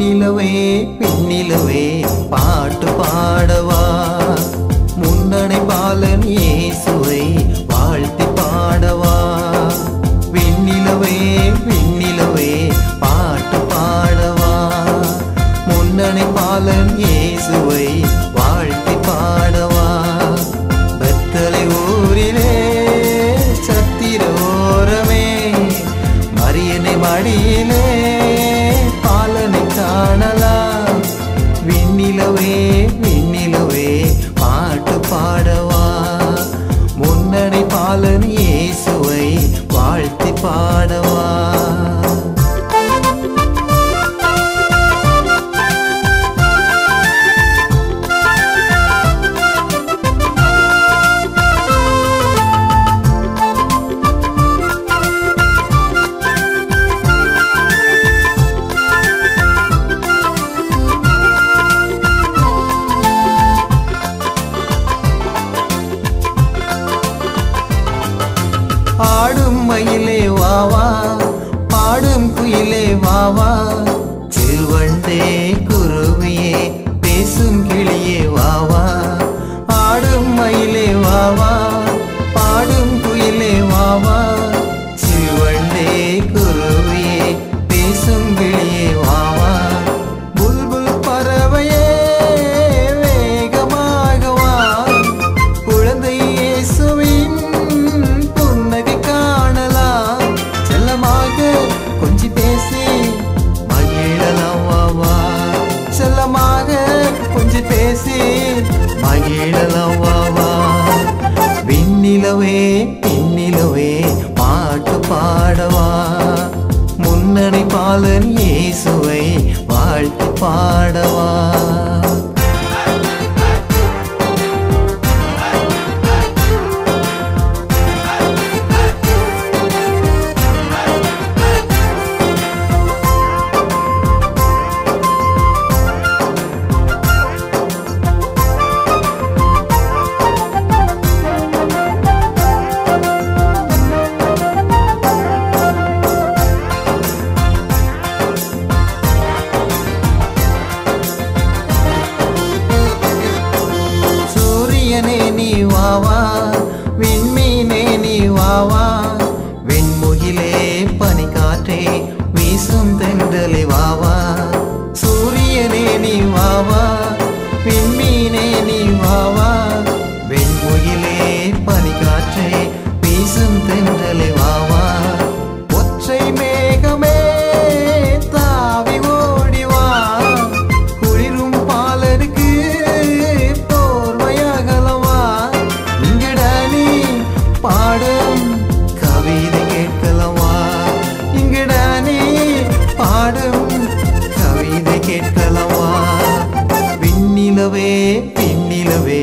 விண்ணிலவே விண்ணிலவே பாட்டு பாடவா முன்னணை பாலன் இயேசுவை வாழ்த்தி பாடவா விண்ணிலவே விண்ணிலவே பாட்டு பாடவா முன்னணை பாலன் இயேசுவை வாழ்த்தி பாடவா பெத்தலை ஊரிலே சத்திர ஓரமே மரியனை மடியிலே பாலனை காணலாம் விண்ணிலவே விண்ணிலவே பாட்டு பாடவா முன்னணை பாலன் இயேசுவை வாழ்த்தி பாடவா ஆடும் மயிலே வாவா பாடும் குயிலே வாவா சிறுவண்டே குருவியே பேசும் கிளியே வாவா ஆடும் மயிலே வாவா பாடும் குயிலே வாவா சிறுவண்டே குருவியே பேசும் கிளியே வாவா புல்புல் பறவையே வேகமாக வா குழந்தை இயேசுவின் கொஞ்சி பேசி மகிழலாம் வாவா செல்லமாக கொஞ்சி பேசி மகிழலாம் வாவா விண்ணிலவே விண்ணிலவே பாட்டு பாடவா முன்னணை பாலன் இயேசுவை வாழ்த்து பாடவா நீ வாவா விண்மீனே நீ வாவா வெண்முகிலே பனிக்காற்றே வீசும் தென்றலே வாவா சூரியனே நீ வாவா விண்மீனே நீ வாவா வெண்முகிலே பனிக்காற்றே வீசும் தென்றலே வாவா ஒற்றை மேகமே தாவி ஓடிவா குளிரும் பாலருக்கு பாடும் கவிதை கேட்கலவா இங்கடானே பாடும் கவிதை கேட்கலவா விண்ணிலவே விண்ணிலவே